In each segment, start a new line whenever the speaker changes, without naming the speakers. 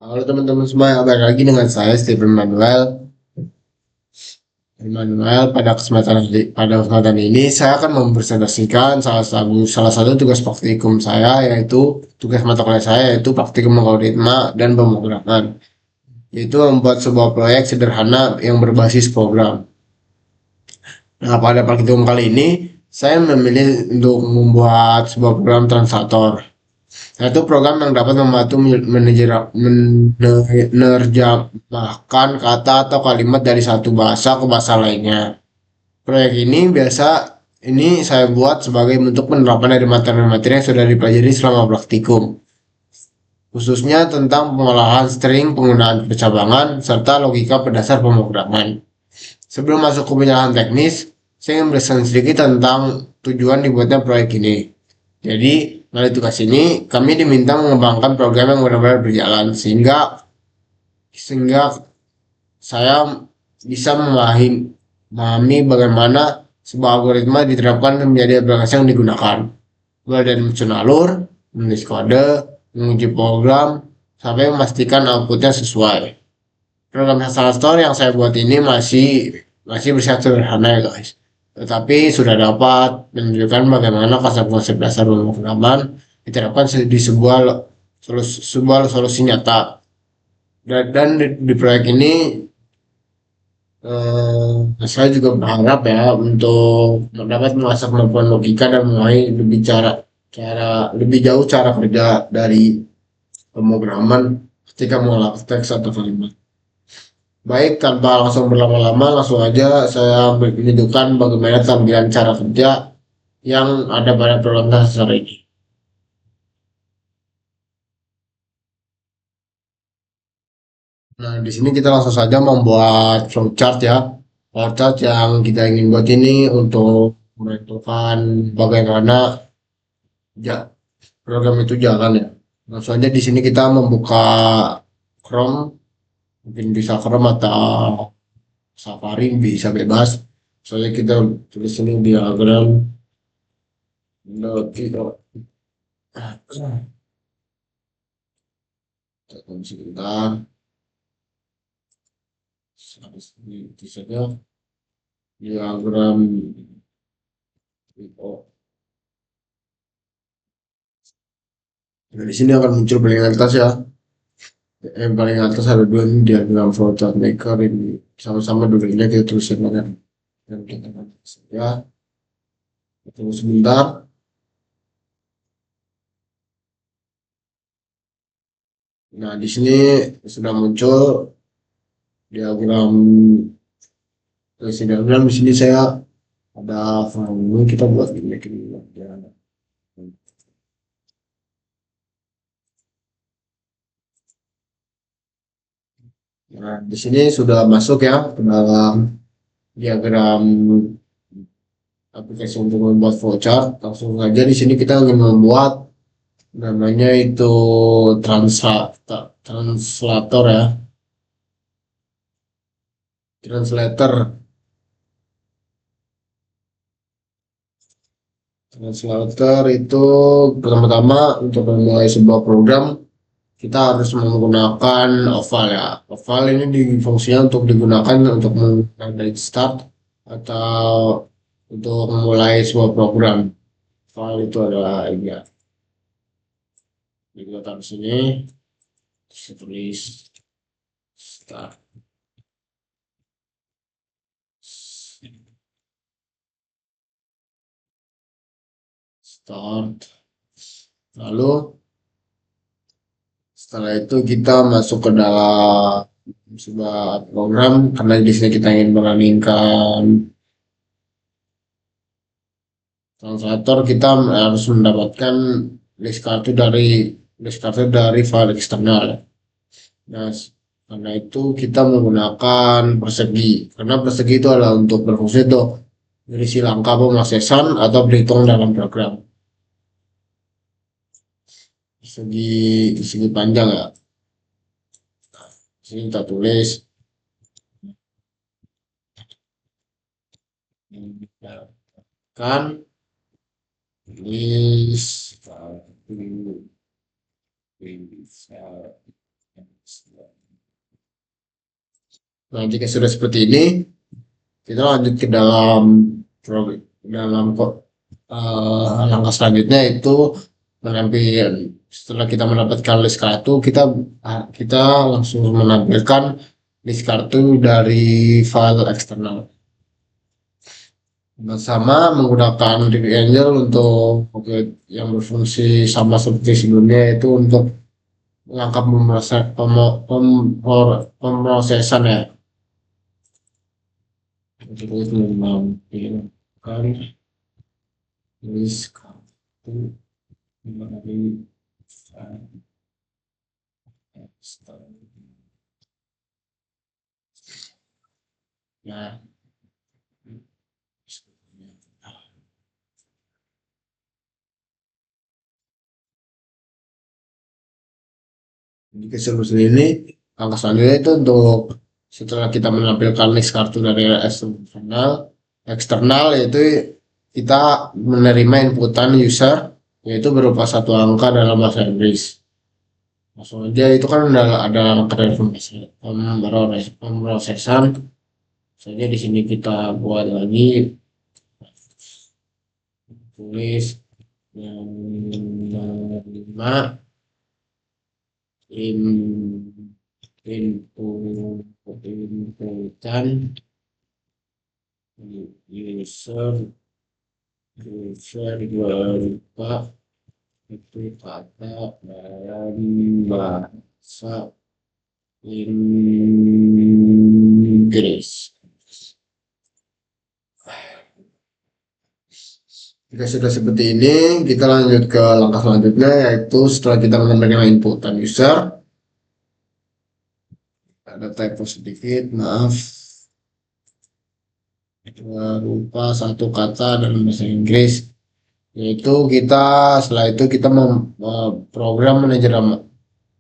Halo teman-teman semua, balik lagi dengan saya Stephen Manuel. Pada kesempatan ini saya akan mempresentasikan salah satu tugas praktikum saya, yaitu tugas mata kuliah saya, yaitu praktikum algoritma dan pemrograman, yaitu membuat sebuah proyek sederhana yang berbasis program. Nah, pada praktikum kali ini saya memilih untuk membuat sebuah program translator. Yaitu program yang dapat membantu menerjemahkan kata atau kalimat dari satu bahasa ke bahasa lainnya. Proyek ini saya buat sebagai bentuk penerapan dari materi-materi yang sudah dipelajari selama praktikum, khususnya tentang pengolahan string, penggunaan percabangan, serta logika berdasar pemrograman. Sebelum masuk ke penjelasan teknis, saya ingin berpesan sedikit tentang tujuan dibuatnya proyek ini. Jadi, melalui tugas ini, kami diminta mengembangkan program yang benar-benar berjalan, sehingga saya bisa memahami bagaimana sebuah algoritma diterapkan menjadi aplikasi yang digunakan, mulai dari menyusun alur, menulis kode, menguji program, sampai memastikan outputnya sesuai. Program Store yang saya buat ini masih bersifat sederhana ya guys. Tetapi sudah dapat menunjukkan bagaimana konsep-konsep dasar pemrograman diterapkan di sebuah solusi nyata. Dan di proyek ini saya juga berharap ya untuk dapat mengasah kemampuan logika dan memahami lebih jauh cara kerja dari pemrograman ketika mengolah teks atau kalimat. Baik, tanpa langsung berlama-lama, langsung aja saya menunjukkan bagaimana tampilan cara kerja yang ada pada program dasar ini. Nah, di sini kita langsung saja membuat flowchart ya. Flowchart yang kita ingin buat ini untuk menentukan bagaimana ya, program itu jalan ya. Langsung aja di sini kita membuka Chrome, mungkin bisa Chrome atau Safari, bisa bebas. Soalnya kita tulis ini diagram. Tunggu sebentar, itu saja diagram. Oh, nah, di sini akan muncul paling atas ya. Paling atas ada dua ini diagram flowchart maker ini, sama-sama dulunya kita tulisin mana. Dan kita ya, tunggu sebentar. Nah, di sini sudah muncul diagram. Diagram di sini saya ada file ini, kita buat ini. Nah, di sini sudah masuk ya ke dalam diagram aplikasi untuk membuat flowchart. Langsung saja di sini kita ingin membuat namanya itu translator ya. Translator. Translator itu pertama-tama untuk memulai sebuah program kita harus menggunakan oval ya. Oval ini fungsinya untuk digunakan untuk dari start atau untuk memulai sebuah program. Oval itu adalah ini ya. Jadi kita taruh sini, saya tulis start. Start. Lalu setelah itu kita masuk ke dalam sebuah program karena di sini kita ingin menginginkan translator, kita harus mendapatkan list kartu dari file eksternal. Nah, karena itu kita menggunakan persegi. Karena persegi itu adalah untuk berfungsi untuk berisi langkah pemrosesan atau berhitung dalam program. Persegi panjang ya. Sini kita tulis kan list Nah, jika sudah seperti ini, kita lanjut ke dalam dalam kok langkah selanjutnya itu menampilkan. Setelah kita mendapatkan list kartu, kita langsung menampilkan list kartu dari file eksternal. Bersama menggunakan DB Angel untuk yang berfungsi sama seperti sebelumnya, itu untuk mengangkat pemrosesan ya. Terus menampilkan list kartu dari file eksternal. Nah, jika seperti ini, langkah selanjutnya itu untuk setelah kita menampilkan list kartu dari eksternal yaitu kita menerima inputan user yaitu berupa satu angka dalam bahasa Inggris. Langsung aja itu kan ada angka dari pemrosesan. Saja di sini kita buat lagi tulis yang menerima inputan user berupa itu kata dalam bahasa Inggris. Jika sudah seperti ini, kita lanjut ke langkah selanjutnya, yaitu setelah kita menambahkan inputan user, ada typo sedikit, maaf, berupa satu kata dalam bahasa Inggris, yaitu kita setelah itu kita program manajer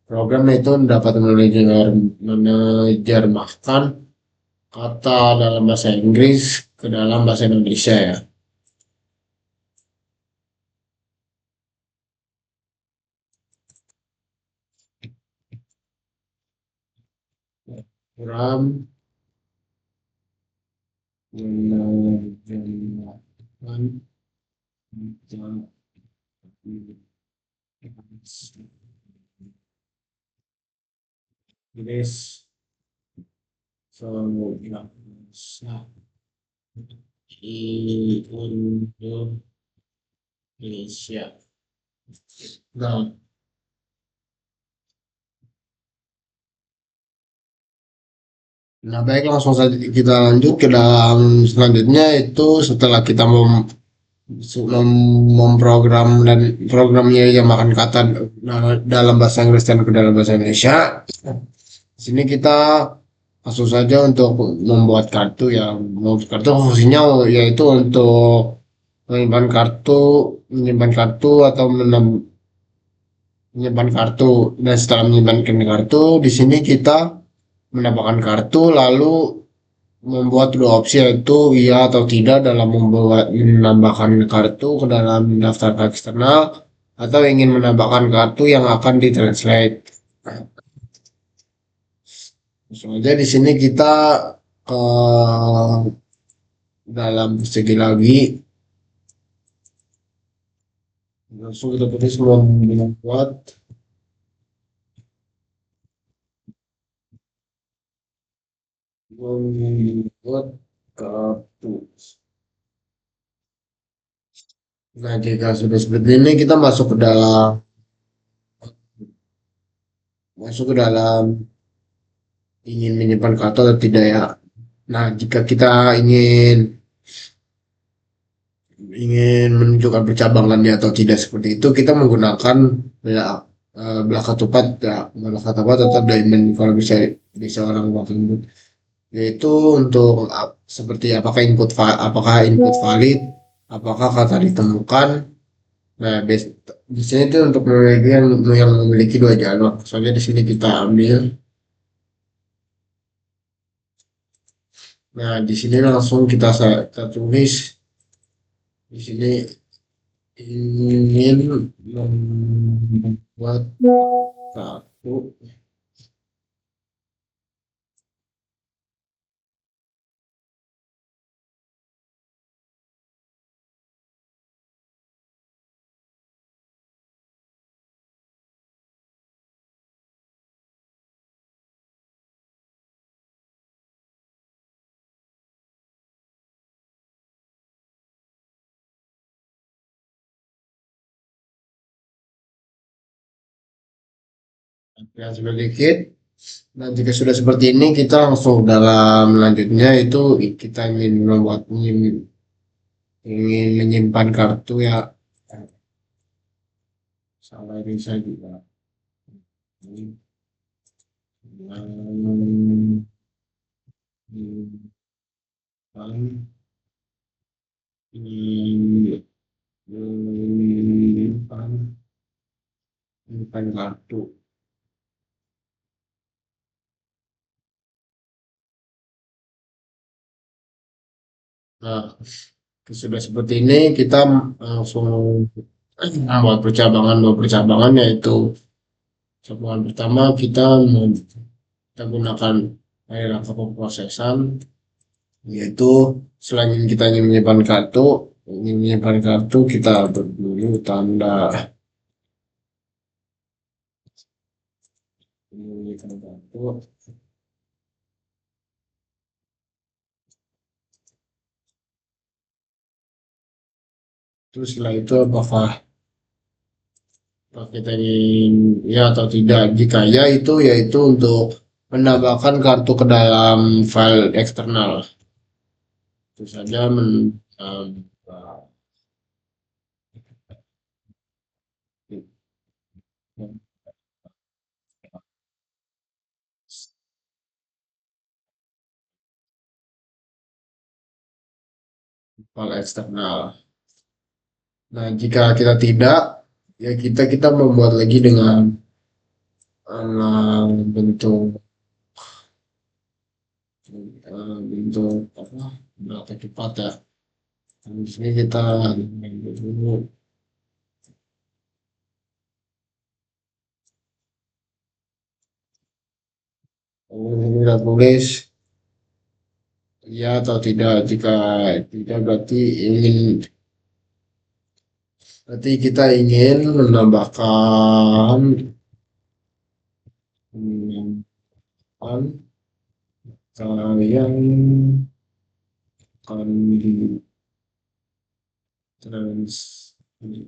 program itu dapat menerjemahkan kata dalam bahasa Inggris ke dalam bahasa Indonesia ya. Program menerjemahkan Inggris Indonesia. Nah, baik langsung saja kita lanjut ke dalam selanjutnya itu setelah kita memprogram dan programnya yang makan kata dalam bahasa Inggris dan ke dalam bahasa Indonesia. Di sini kita langsung saja untuk membuat kartu yang membuat kartu fungsinya yaitu untuk menyimpan kartu atau menyimpan kartu dan setelah menyimpan kartu di sini kita menambahkan kartu lalu membuat dua opsi yaitu iya atau tidak dalam menambahkan kartu ke dalam daftar eksternal atau ingin menambahkan kartu yang akan ditranslate. Langsung aja di sini kita ke dalam segi lagi langsung kita tulis membuat kartu. Nah, jika sudah seperti ini kita masuk ke dalam ingin menyimpan kartu atau tidak ya. Nah, jika kita ingin menunjukkan percabangannya atau tidak seperti itu, kita menggunakan ya, belaka tupat ya, belaka tupat atau diamond kalau bisa orang waktu yaitu untuk seperti apakah input valid, apakah kata ditemukan. Nah, di sini itu untuk yang memiliki dua jalur. Soalnya di sini kita ambil. Nah, di sini langsung kita tulis di sini ingin membuat kartu Ya, sudah dikit. Nah, jika sudah seperti ini, kita langsung dalam lanjutnya itu kita ingin menyimpan kartu ya. Salah ini saya juga. Menyimpan, menyimpan, menyimpan kartu. Nah, sudah seperti ini kita langsung buat percabangan dua percabangan yaitu percabangan pertama kita gunakan langkah pemrosesan yaitu selain kita ingin menyimpan kartu kita buat dulu tanda menyimpan kartu. Terus setelah itu apakah kita ingin ya atau tidak? Jika ya itu yaitu untuk menambahkan kartu ke dalam file eksternal. Itu saja file eksternal. Nah, jika kita tidak, ya kita kita membuat lagi dengan bentuk bentuk apa berapa cepat ya. Di sini kita dulu. Ini kita tulis ya atau tidak. Jika tidak berarti kita ingin menambahkan kalian akan transmit.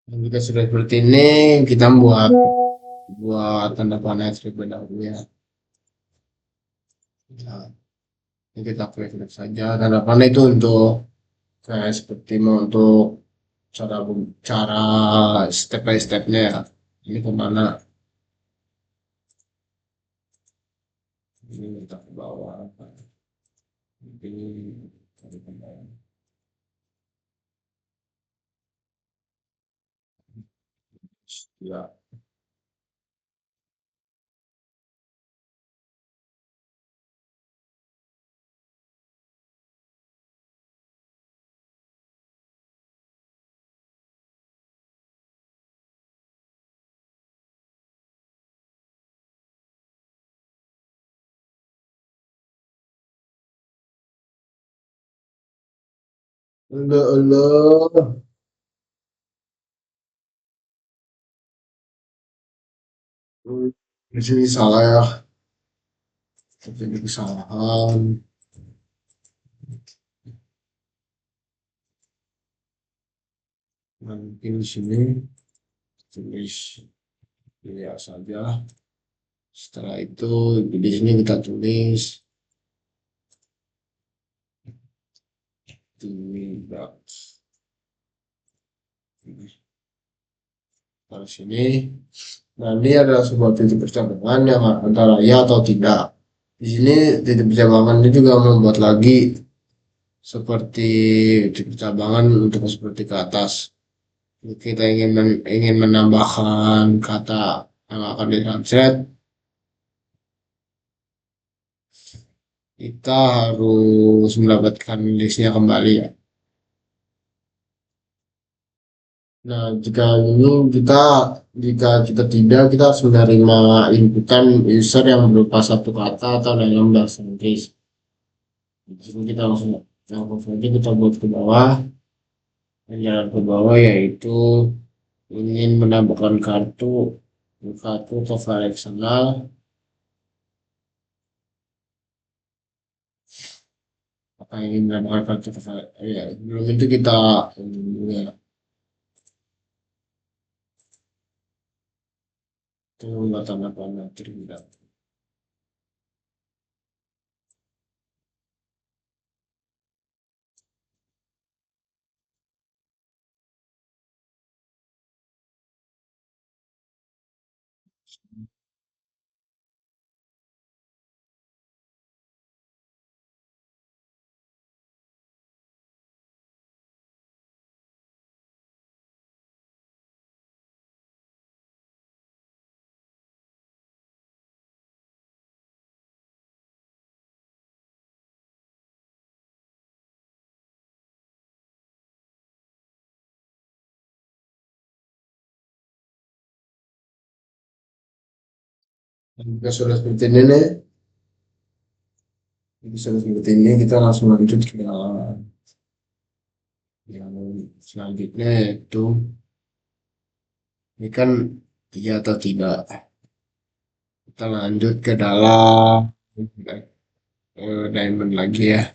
Dan jika sudah seperti ini, kita buat tanda panah terlebih dahulu ya. Nah, ini kita klik saja tanda panah itu untuk kayak seperti mau untuk cara cara step by stepnya ya. Ini kemana? Ini kita ke bawah. Ini cari ke bawah. Ya. Allah. Di sini salah ya. Terjadi kesalahan. Nah, mungkin di sini tulis ya saja. Setelah itu di sini kita tulis tidak dari sini. Nah, ini adalah sebuah titik percabangan yang antara ya atau tidak. Di sini titik percabangan ini juga membuat lagi seperti titik percabangan untuk seperti ke atas. Kita ingin menambahkan kata yang akan di translate. kita harus mendapatkan listnya kembali ya. Nah, jika kita tidak, kita harus menerima inputan user yang berupa satu kata atau dalam bahasa Inggris. Di sini kita langsung saja kita buat ke bawah. Dan jalan ke bawah yaitu ingin menambahkan kartu ke file eksternal. Apa ingin menambahkan kartu ke file? Ya, sebelum itu kita ya, tunggu tanda panah terhadap. Jika sudah seperti ini nih, jika sudah seperti ini kita langsung lanjut ke yang selanjutnya yaitu ini kan iya atau tidak. Kita lanjut ke dalam diamond lagi ya.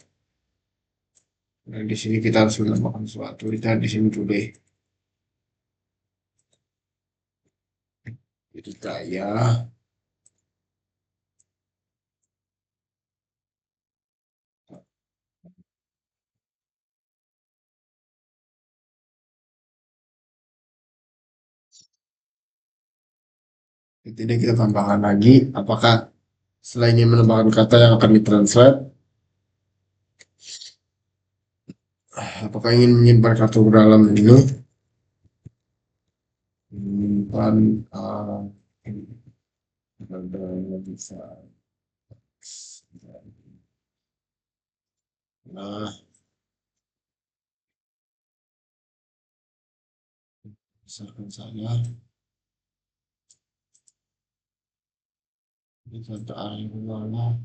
Nah, di sini kita harus menambahkan sesuatu. Kita di sini tulis itu kaya. Tidak kita tambahkan lagi. Apakah selainnya menambahkan kata yang akan ditranslate, apakah ingin menyimpan kartu ke dalam ini? Menyimpan bisa. Nah, misalkan saya ini satu arah mana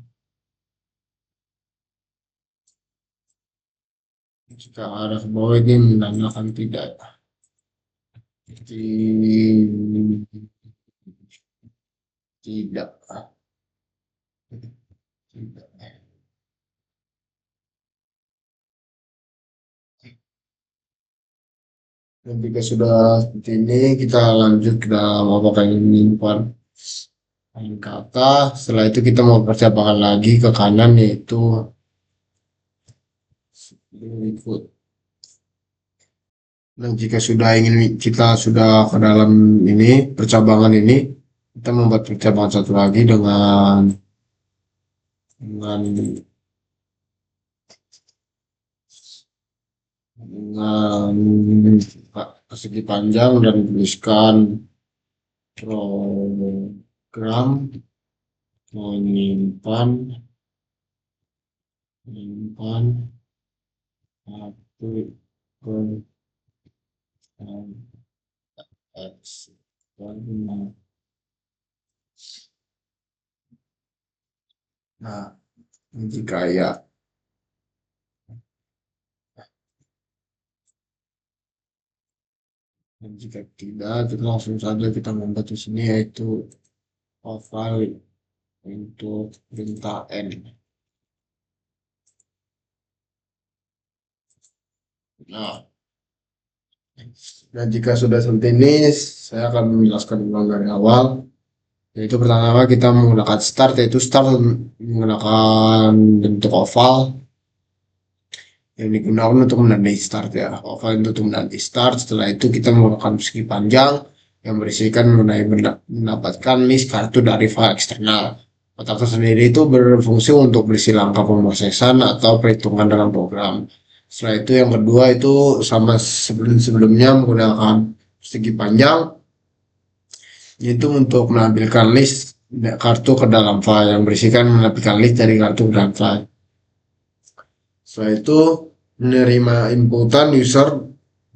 jika arah ke bawah ini menandakan tidak. Tidak. Tidak. Dan jika sudah seperti ini, kita lanjut ke dalam apakah ingin menyimpan kata. Setelah itu kita mau percabangan lagi ke kanan yaitu berikut. Nah, jika kita sudah ke dalam ini percabangan ini, kita membuat percabangan satu lagi dengan persegi panjang dan tuliskan program menyimpan satu X. Nah, jika ya dan jika tidak, kita langsung saja kita membuat di sini yaitu file untuk perintah N. Nah, dan jika sudah seperti ini, saya akan menjelaskan ulang dari awal. Yaitu pertama kita menggunakan start, yaitu start menggunakan bentuk oval yang digunakan untuk menandai start ya. Oval untuk menandai start. Setelah itu kita menggunakan persegi panjang yang berisikan mengenai mendapatkan list kartu dari file eksternal. Kotak tersendiri itu berfungsi untuk berisi langkah pemrosesan atau perhitungan dalam program. Setelah itu yang kedua itu sama sebelumnya menggunakan persegi panjang yaitu untuk menampilkan list kartu ke dalam file yang berisikan menepikan list dari kartu ke dalam file. Setelah itu menerima inputan user.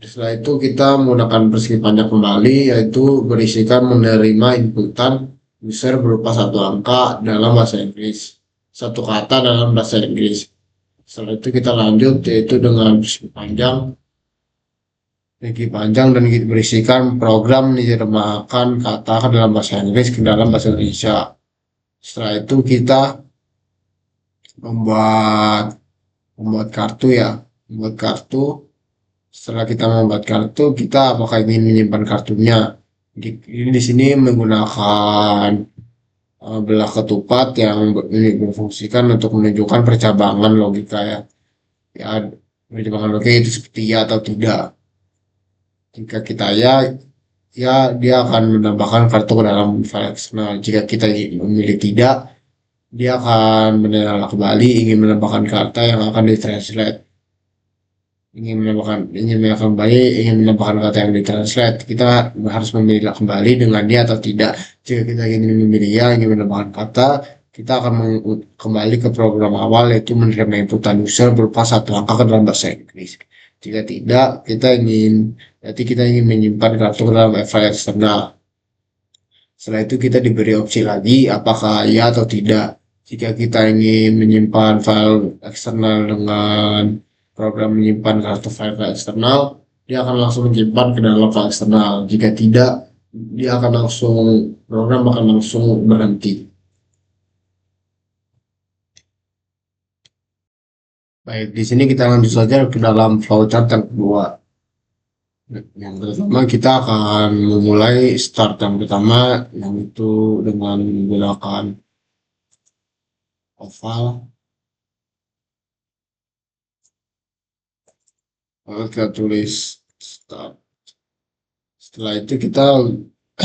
Setelah itu kita menggunakan persegi panjang kembali, yaitu berisikan menerima inputan user berupa satu angka dalam bahasa Inggris, satu kata dalam bahasa Inggris. Setelah itu kita lanjut yaitu dengan persegi panjang dan berisikan program menerjemahkan kata ke dalam bahasa Inggris ke dalam bahasa Indonesia. Setelah itu kita membuat membuat kartu ya, membuat kartu. Setelah kita membuat kartu, kita apakah ingin menyimpan kartunya? Di sini menggunakan belah ketupat yang ini berfungsikan untuk menunjukkan percabangan logika ya. Ya, percabangan logika itu seperti ya atau tidak. Jika kita ya, ya dia akan menambahkan kartu ke dalam file eksternal. Jika kita memilih tidak, dia akan menambah kembali ingin menambahkan kata yang akan ditranslate. Ingin menambahkan kembali, ingin menambahkan kata yang ditranslate, kita harus memilih kembali dengan dia atau tidak. Jika kita ingin memilih ya, ingin menambahkan kata, kita akan kembali ke program awal yaitu menerima inputan user berupa satu angka ke dalam bahasa Inggris. Jika tidak, kita ingin menyimpan kartu ke dalam file eksternal. Setelah itu kita diberi opsi lagi apakah ya atau tidak. Jika kita ingin menyimpan file eksternal dengan program menyimpan kartu file eksternal, dia akan langsung menyimpan ke dalam file eksternal. Jika tidak, program akan langsung berhenti. Baik, di sini kita lanjut saja ke dalam flowchart yang kedua. Yang pertama kita akan memulai start yang pertama, yang itu dengan menggunakan oval. Lalu kita tulis start. Setelah itu kita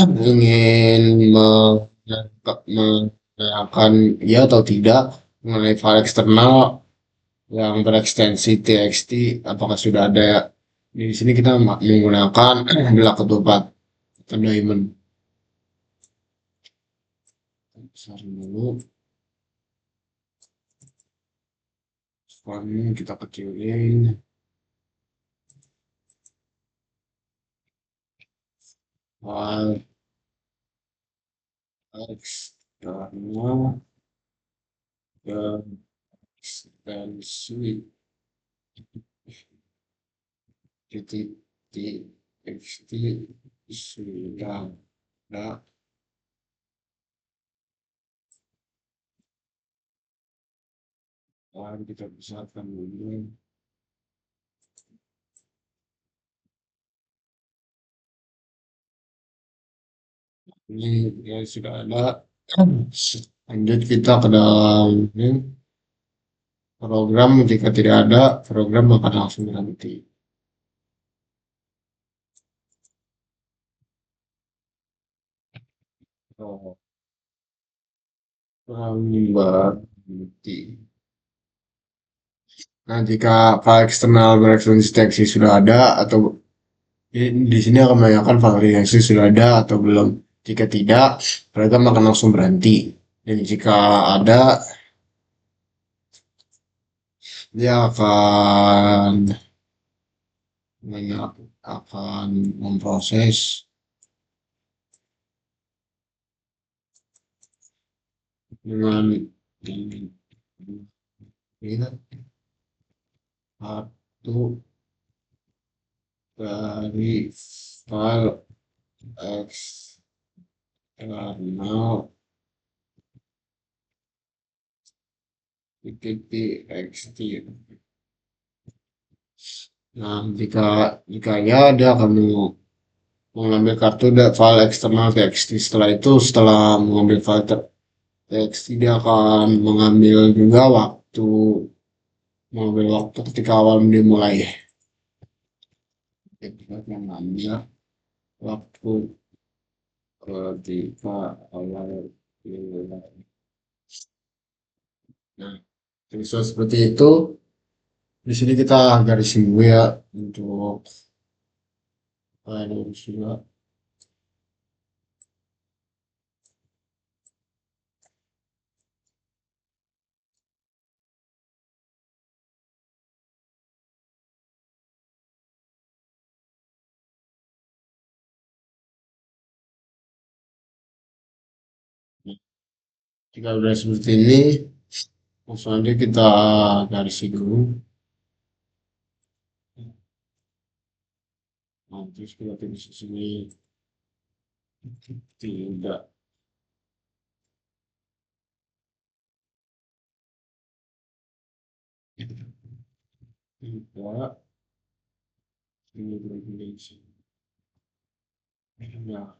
ingin menanyakan ya atau tidak mengenai file eksternal yang berekstensi txt apakah sudah ada ya. Di sini kita menggunakan belah ketupat atau diamond. Besarin dulu. Fontnya kita kecilin. File eksternal dan ekstensi titik txt sudah ada. Kita besarkan dulu. Ini ya sudah ada. Lanjut kita ke dalam program. Jika tidak ada, program akan langsung berhenti. Oh, berhenti. Nah, jika file eksternal berekstensi deteksi sudah ada atau di sini akan menanyakan file deteksi sudah ada atau belum. Jika tidak, program akan langsung berhenti. Dan jika ada, dia akan memproses dengan satu dari file eksternal txt. Nah, jika ya dia akan mengambil kartu dari file eksternal txt. Setelah mengambil file txt, dia akan mengambil waktu ketika awal dimulai. Kita mengambil waktu ketika awal dimulai. Nah, seperti itu. Di sini kita garis dulu ya untuk file juga. Jika udah seperti ini, langsung aja kita garis dulu. Nah, terus kita tulis di sini tidak tidak Indonesia. Nah,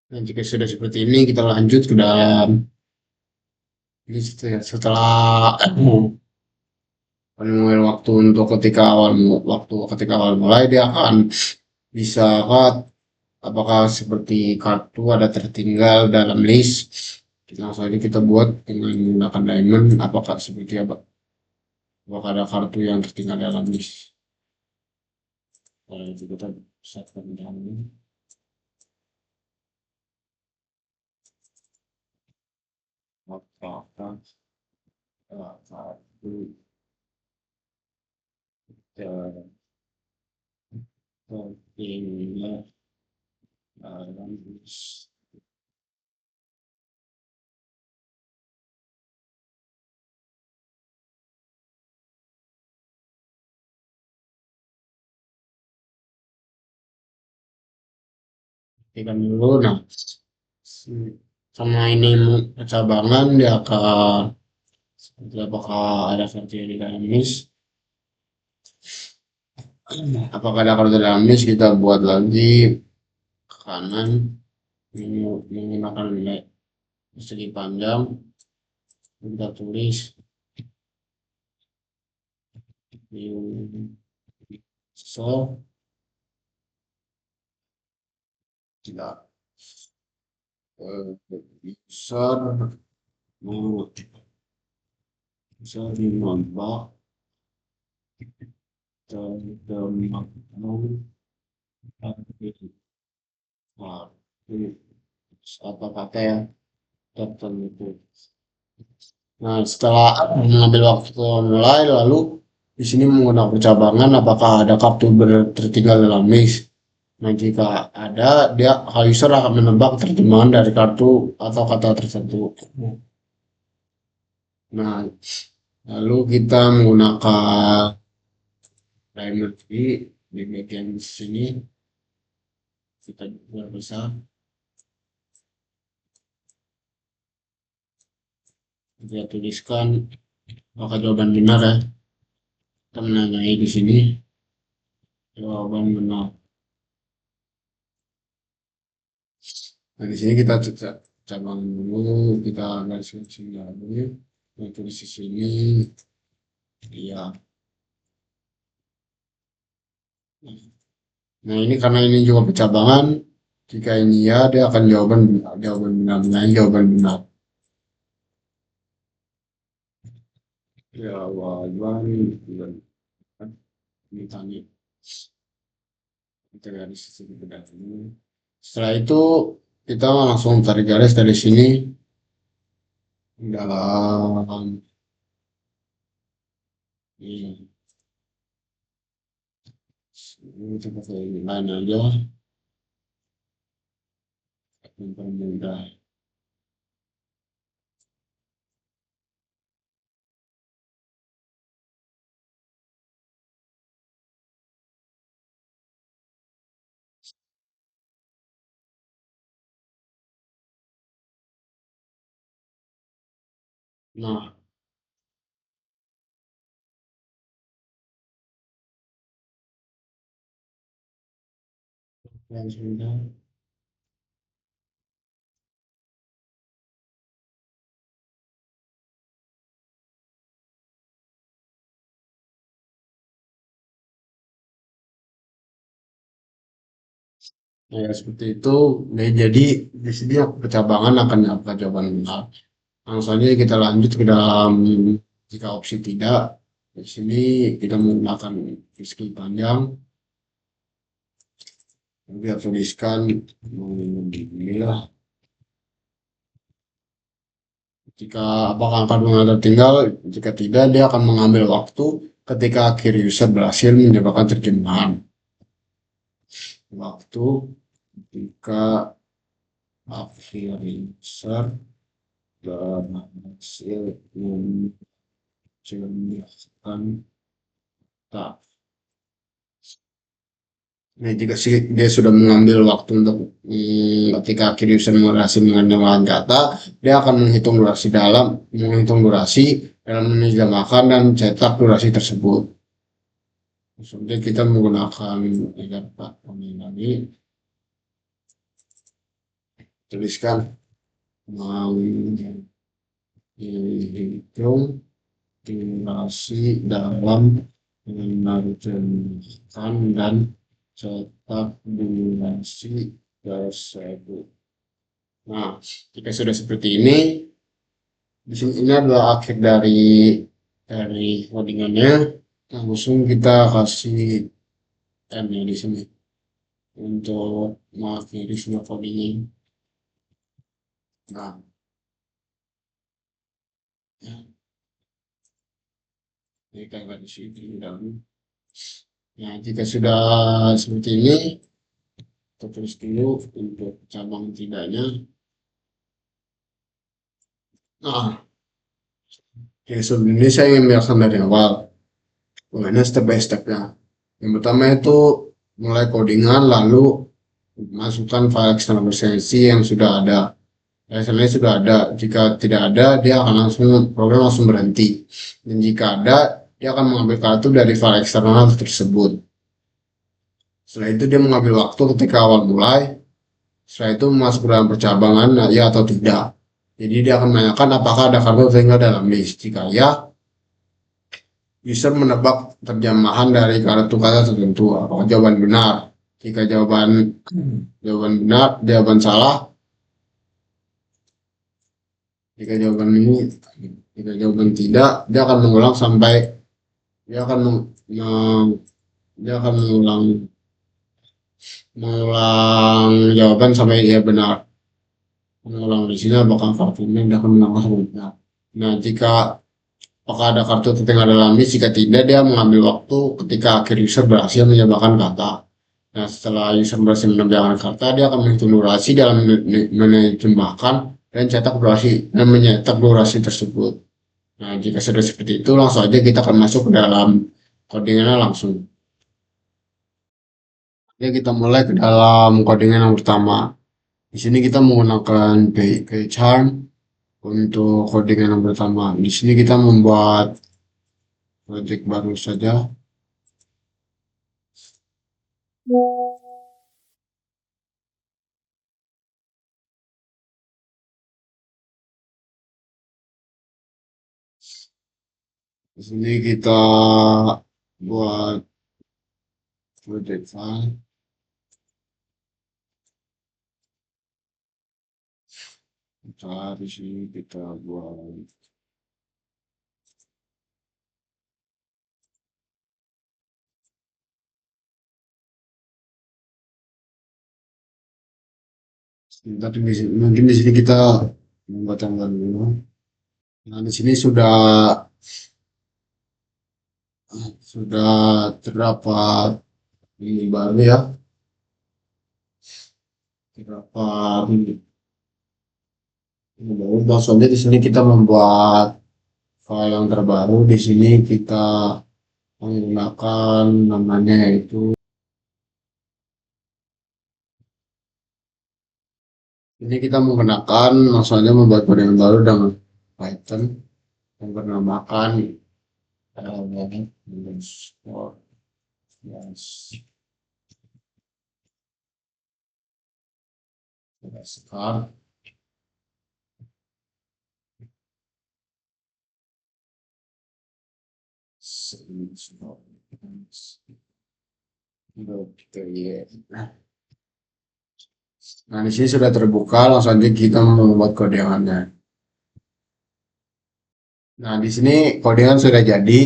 nah, jika sudah seperti ini, kita lanjut ke dalam list ya. Setelah mengambil waktu untuk ketika awal mulai dia akan bisa apakah seperti kartu ada tertinggal dalam list. Kita langsung aja kita buat dengan menggunakan diamond. Apakah seperti apa? Apakah ada kartu yang tertinggal dalam list? Kalau itu kita setkan diamond. Apakah kartu tertinggal dalam list? Kan dulu, nah sama ini percabangan dia akan seperti apakah ada versi di dalam list. Apakah ada kartu dalam list, kita buat lagi ke kanan menggunakan nilai segi panjang, kita tulis so tidak besar menurut besar menambah terdapat apa kata ya tertentu. Nah, setelah mengambil waktu mulai, lalu di sini menggunakan percabangan apakah ada kartu tertinggal dalam list. Nah, jika ada, user akan menebak terjemahan dari kartu atau kata tertentu. Nah, lalu kita menggunakan diamond di bagian sini, kita buat besar. Kita tuliskan apakah jawaban benar ya. Kita menanyai di sini jawaban benar. Nah, di sini kita cabang dulu, kita gariskan sini dulu. Nah, tulis di sini, iya. Nah, ini karena ini juga percabangan, jika ini ya, dia akan jawaban benar. Nah, ini jawaban benar. Jawaban benar. Ini tadi kita garis di sini benar ini. Setelah itu kita langsung tarik garis dari sini dalam ini. Ini kita pakai lain aja, mempermudah. Nah, yang sudah. Nah, ya, seperti itu. Nah, jadi di sini percabangan akan apa jawaban benar. Langsung saja kita lanjut ke dalam jika opsi tidak. Di sini kita menggunakan meski panjang. Kita tuliskan inilah. Jika apakah angka tertinggal, jika tidak dia akan mengambil waktu ketika akhir user berhasil menyebabkan terjemahan. Waktu ketika akhir user berhasil menjelaskan tak. Nah, jika dia sudah mengambil waktu untuk ketika akhir user berhasil mengenal data, dia akan menghitung durasi dalam menerjemahkan dan cetak durasi tersebut. Maksudnya kita menggunakan Pak lagi tuliskan menghitung durasi dalam menerjemahkan dan cetak durasi tersebut. Nah, jika sudah seperti ini, di sini ini adalah akhir dari codingannya. Langsung kita kasih M ya di sini untuk mengakhiri semua codingnya. Nah, ya, ini kayak di sini dan nah, jika sudah seperti ini, kita tulis dulu untuk cabang tidaknya. Nah, ya sebelum ini saya ingin menjelaskan dari awal. Bagaimana step by stepnya. Yang pertama itu mulai codingan, lalu masukkan file external versi yang sudah ada. Misalnya sudah ada, jika tidak ada, dia akan program langsung berhenti. Dan jika ada, dia akan mengambil kartu dari file eksternal tersebut. Setelah itu dia mengambil waktu ketika awal mulai. Setelah itu masuk dalam percabangan, ya atau tidak. Jadi dia akan menanyakan apakah ada kartu tertinggal dalam list. Jika ya, user menebak terjemahan dari kartu kata tertentu. Apakah jawaban benar? Jika jawaban benar, jawaban salah. Jika jawaban ini, jika jawaban tidak, dia akan mengulang sampai dia akan dia akan mengulang jawaban sampai dia benar. Mengulang di sini apakah kartunya dia akan mengulang sampai benar. Nah, jika apakah ada kartu tertinggal dalam list? Jika tidak, dia mengambil waktu ketika akhir user berhasil menambahkan kata. Nah, setelah user berhasil menambahkan kata, dia akan menghitung durasi dalam menerjemahkan dan mencetak durasi tersebut. Nah, jika sudah seperti itu, langsung aja kita akan masuk ke dalam codingannya langsung. Oke, kita mulai ke dalam codingan yang pertama. Di sini kita menggunakan PyCharm untuk codingan yang pertama. Di sini kita membuat project baru saja. Di sini kita buat project file. Di sini kita buat mungkin di sini kita membuat yang baru. Nah, di sini sudah terdapat ini baru ya. Terdapat ini baru. Maksudnya di sini kita membuat file yang terbaru. Di sini kita menggunakan namanya yaitu ini kita menggunakan maksudnya membuat kode yang baru dengan Python yang bernamakan underscore yes start nah, di sini sudah terbuka, langsung aja kita membuat kodeannya. Nah, di sini kodean sudah jadi.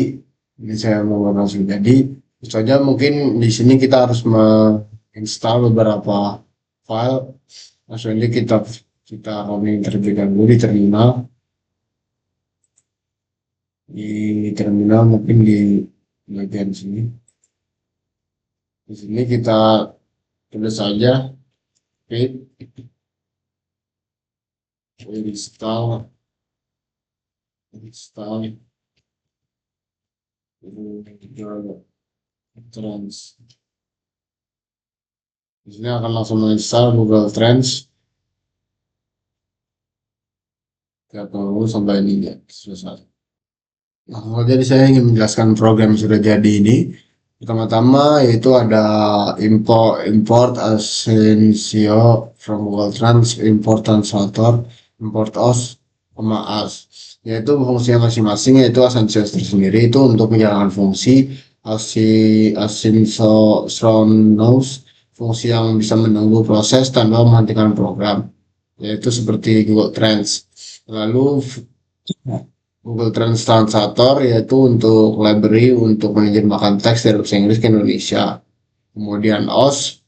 Ini saya mau langsung jadi. Tentu saja mungkin di sini kita harus menginstal beberapa file. Langsung aja kita running terlebih dahulu di terminal. Di terminal mungkin di bagian sini. Di sini kita tulis saja pip install Google Trends. Di sini akan langsung menginstal Google Trends. Kita tunggu sampai ini ya selesai. Nah, jadi saya ingin menjelaskan program yang sudah jadi ini. Pertama-tama yaitu ada import Asensio from Google Trends, import translator, import os, as. Yaitu fungsinya masing-masing, yaitu Asensio tersendiri itu untuk menjalankan fungsi asynchronous, fungsi yang bisa menunggu proses tanpa menghentikan program, yaitu seperti Google Trends. Lalu Google Translator yaitu untuk library untuk menerjemahkan teks dari bahasa Inggris ke Indonesia. Kemudian OS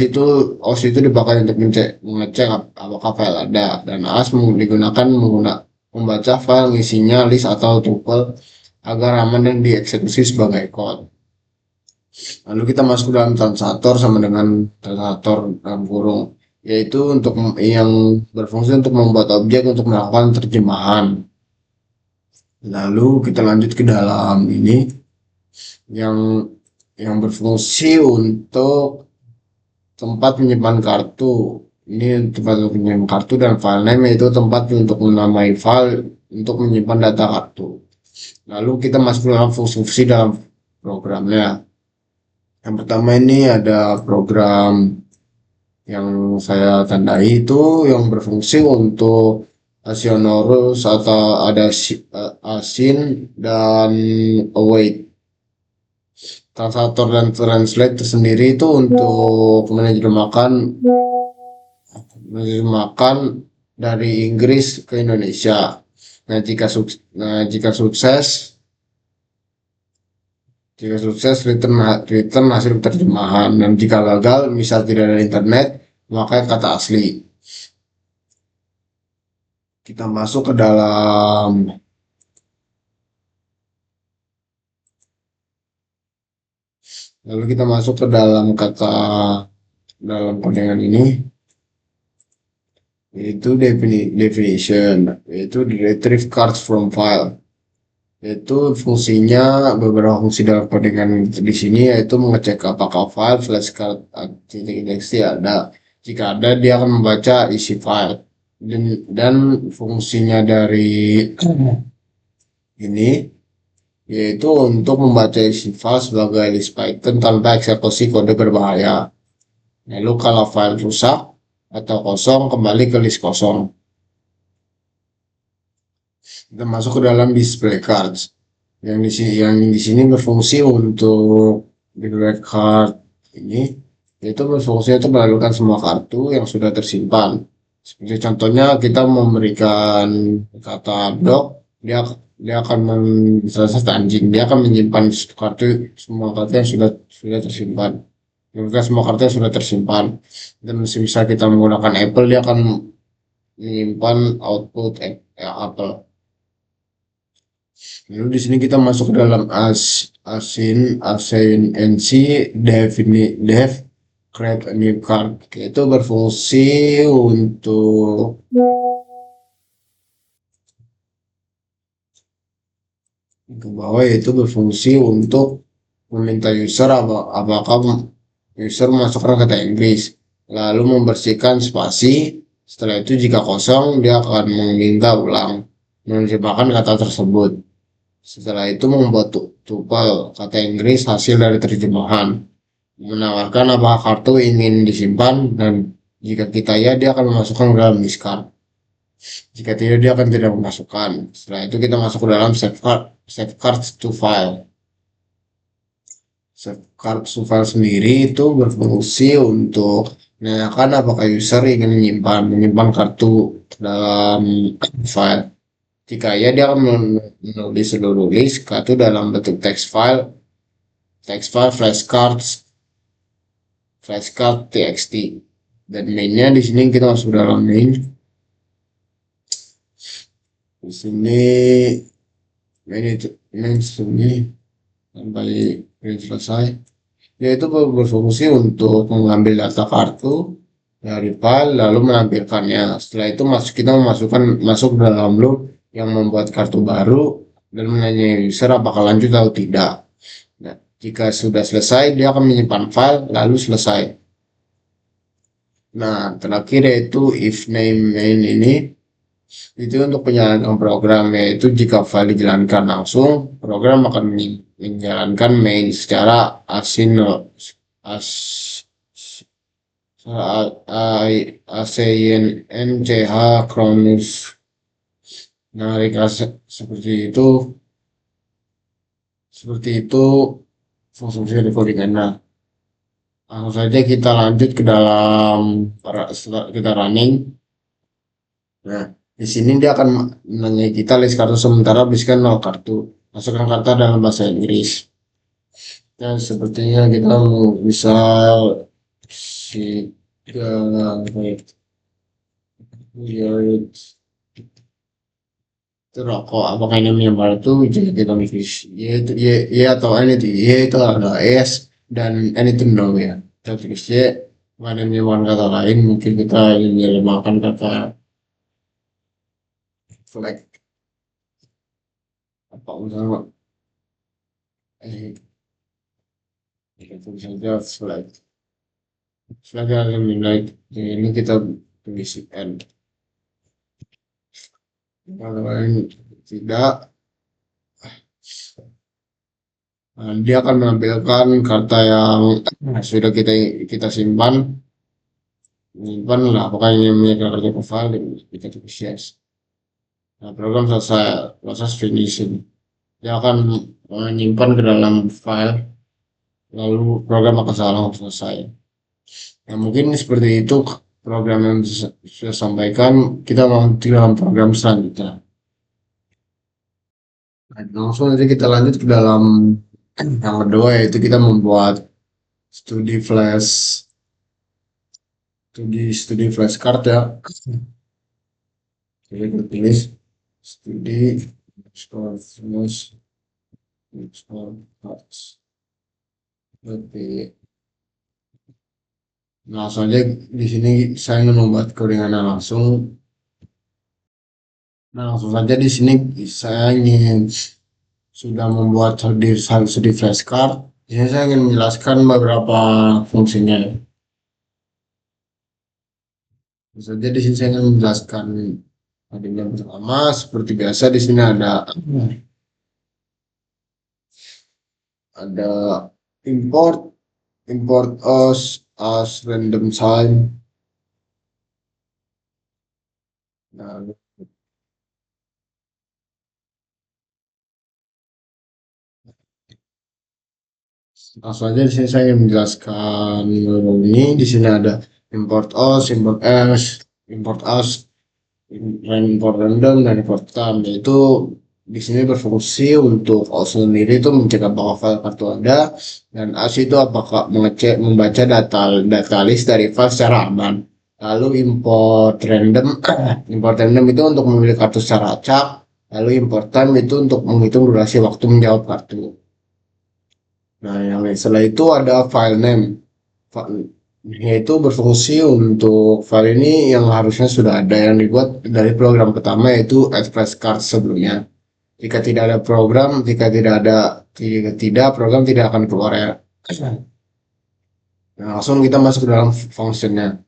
itu dipakai untuk mengecek apakah file ada, dan AS digunakan membaca file yang isinya list atau tuple agar aman dan dieksekusi sebagai code. Lalu kita masuk ke dalam translator sama dengan translator dalam kurung, yaitu untuk yang berfungsi untuk membuat objek untuk melakukan terjemahan. Lalu kita lanjut ke dalam ini yang berfungsi untuk tempat menyimpan kartu. Ini tempat untuk menyimpan kartu, dan file name yaitu tempat untuk menamai file untuk menyimpan data kartu. Lalu kita masuk ke dalam fungsi dalam programnya. Yang pertama ini ada program yang saya tandai itu yang berfungsi untuk asynchronous atau ada async dan await. Translator dan translate tersendiri itu untuk menerjemahkan dari Inggris ke Indonesia. Nah, jika sukses return hasil terjemahan, dan jika gagal, misal tidak ada internet, maka kata asli. Kita masuk ke dalam dalam kodengan ini, yaitu definition, yaitu retrieve cards from file. Yaitu fungsinya, beberapa fungsi dalam kodengan di sini yaitu mengecek apakah file flashcard .txt ada. Jika ada, dia akan membaca isi file. Dan fungsinya dari ini yaitu untuk membaca isi file sebagai list Python tanpa eksekusi kode berbahaya. Lalu kalau file rusak atau kosong, kembali ke list kosong. Kita masuk ke dalam display cards. Yang di sini berfungsi untuk display card ini, yaitu berfungsi untuk melakukan semua kartu yang sudah tersimpan. Seperti contohnya kita memberikan kata dog, dia akan misalnya anjing, dia akan menyimpan semua kartu yang sudah tersimpan. Semua kartu yang sudah tersimpan. Dan misal kita menggunakan Apple, dia akan menyimpan output Apple. Lalu di sini kita masuk ke dalam async def create a new card, itu berfungsi untuk ke bawah, yaitu berfungsi untuk meminta user apakah user memasukkan kata Inggris, lalu membersihkan spasi. Setelah itu jika kosong, dia akan meminta ulang menerjemahkan kata tersebut. Setelah itu membuat tuple kata Inggris hasil dari terjemahan, menawarkan apakah kartu ingin disimpan, dan jika kita ya, dia akan memasukkan ke dalam discard. Jika tidak, dia akan tidak memasukkan. Setelah itu kita masuk ke dalam save cards to file. Save cards to file sendiri itu berfungsi untuk menanyakan apakah user ingin menyimpan kartu dalam file. Jika ya, dia akan menulis seluruh list kartu dalam bentuk text file flashcard txt. Dan mainnya di sini kita masuk dalam main. Di sini main sampai print selesai. Yaitu berfungsi untuk mengambil data kartu dari file lalu menampilkannya. Setelah itu kita masuk dalam loop yang membuat kartu baru dan menanya user apakah lanjut atau tidak. Nah, jika sudah selesai, dia akan menyimpan file lalu selesai. Nah, terakhir yaitu if name main ini itu untuk penjalankan program, yaitu jika file dijalankan langsung, program akan menjalankan main secara as ASYNCH Cronus. Nah, seperti itu fungsi recording. Nah, langsung saja kita lanjut ke dalam setelah kita running. Nah, di sini dia akan menanya kita list kartu sementara, bisikan 0 kartu. Masukkan kata dalam bahasa Inggris. Dan sepertinya kita bisa cigarette, itu rokok. Apakah ini menyebar itu jadi kita mikir y atau n itu y itu ada s dan n itu no ya. Kita tulis y. Mana menyebarkan kata lain, mungkin kita ingin makan kata flag apa misalnya kita tulis saja flag ada nilai ini kita tulis n. Kalau lain tidak, dia akan menampilkan kata yang sudah kita simpan lah, pokoknya memiliki kartu file kita tulis yes. Nah, program selesai, proses finishing. Dia akan menyimpan ke dalam file lalu program akan selesai. Nah, mungkin seperti itu program yang saya sampaikan. Kita lanjut dalam program selanjutnya. Nah, langsung nanti kita lanjut ke dalam yang kedua, yaitu kita membuat studi flash card ya. Jadi kita tulis studi flash cards. Nah, langsung aja di sini saya ingin membuat codingannya langsung. Nah, langsung saja di sini saya ingin sudah membuat studi flashcard. Di sini saya ingin menjelaskan beberapa fungsinya. Tentu saja di sini saya ingin menjelaskan yang pertama, seperti biasa di sini ada import as random sign. Nah, langsung aja di sini saya ingin menjelaskan ini. Di sini ada import as, import as, import random dan import time. Yaitu di sini berfungsi untuk as sendiri itu mencek apakah file kartu ada, dan as itu apakah membaca data list dari file secara aman. Lalu import random itu untuk memilih kartu secara acak. Lalu import time itu untuk menghitung durasi waktu menjawab kartu. Nah, yang setelah itu ada file name, yaitu berfungsi untuk file ini yang harusnya sudah ada yang dibuat dari program pertama, yaitu Express Card sebelumnya. Jika tidak program tidak akan keluar ya. Nah, langsung kita masuk ke dalam functionnya.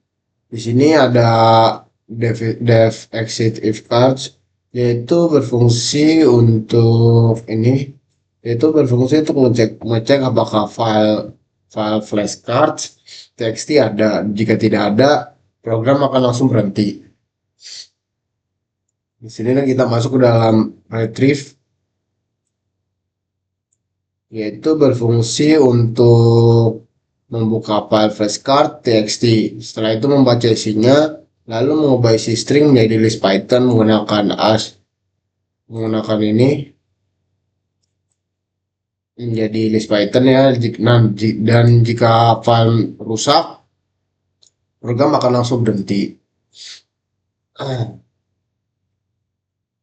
Di sini ada dev exit if cards, yaitu berfungsi untuk ngecek apakah file flashcard txt ada. Jika tidak ada, program akan langsung berhenti. Di sini kita masuk ke dalam retrieve, yaitu berfungsi untuk membuka file flashcard txt. Setelah itu membaca isinya, lalu mengubah isi string menjadi list Python menggunakan ini menjadi list Python ya. Dan jika file rusak, program akan langsung berhenti.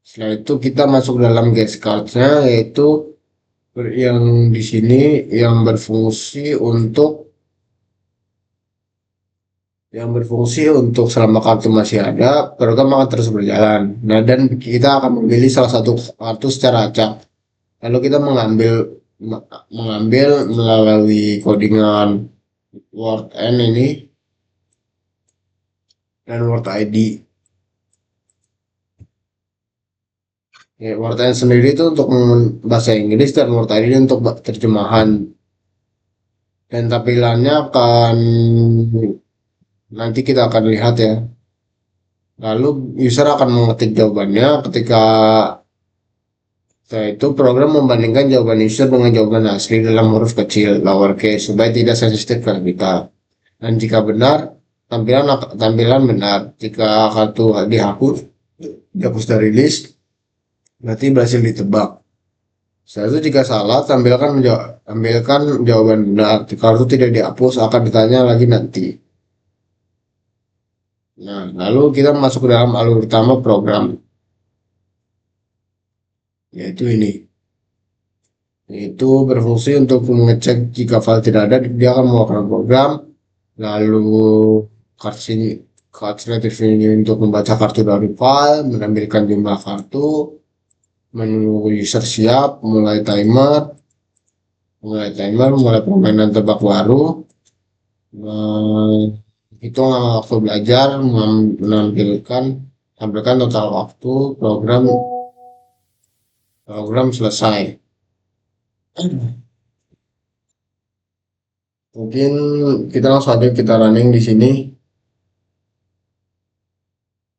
Setelah itu kita masuk dalam get cards-nya, yaitu yang di sini yang berfungsi untuk selama kartu masih ada, program akan terus berjalan. Nah, dan kita akan memilih salah satu kartu secara acak. Lalu kita mengambil melalui codingan Word N ini dan Word ID. Ya, Word N sendiri itu untuk bahasa Inggris dan Word ID untuk terjemahan. Dan tampilannya akan nanti kita akan lihat ya. Lalu user akan mengetik jawabannya ketika setelah itu program membandingkan jawaban user dengan jawaban asli dalam huruf kecil, lowercase, supaya tidak sensitif ke kita. Dan jika benar, tampilan benar. Jika kartu dihapus dari list, berarti berhasil ditebak. Setelah itu jika salah, tampilkan jawaban benar. Jika kartu tidak dihapus, akan ditanya lagi nanti. Nah, lalu kita masuk ke dalam alur utama program, yaitu ini. Itu berfungsi untuk mengecek jika file tidak ada, dia akan melakukan program. Lalu card selective ini untuk membaca kartu dari file, menampilkan jumlah kartu, menunggu user siap, mulai permainan tebak baru, hitung waktu belajar, tampilkan total waktu program selesai. Mungkin kita langsung aja kita running di sini.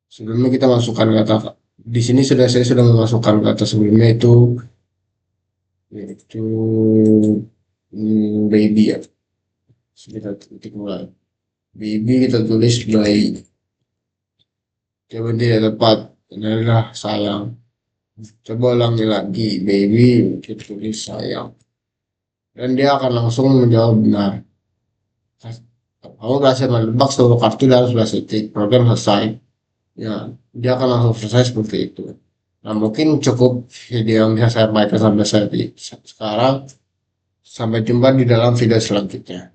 Sebelumnya kita masukkan kata di sini saya sudah memasukkan kata sebelumnya yaitu baby ya. Kita titik mulai. Baby kita tulis bayi. Coba tidak tepat. Ini adalah sayang. Coba ulangi lagi. Baby kita tulis sayang. Dan dia akan langsung menjawab benar. Kamu berhasil menebak seluruh kartu dalam 11 detik. Program selesai. Ya, dia akan langsung selesai seperti itu. Nah, mungkin cukup video yang bisa saya baca sampai saat sekarang. Sampai jumpa di dalam video selanjutnya.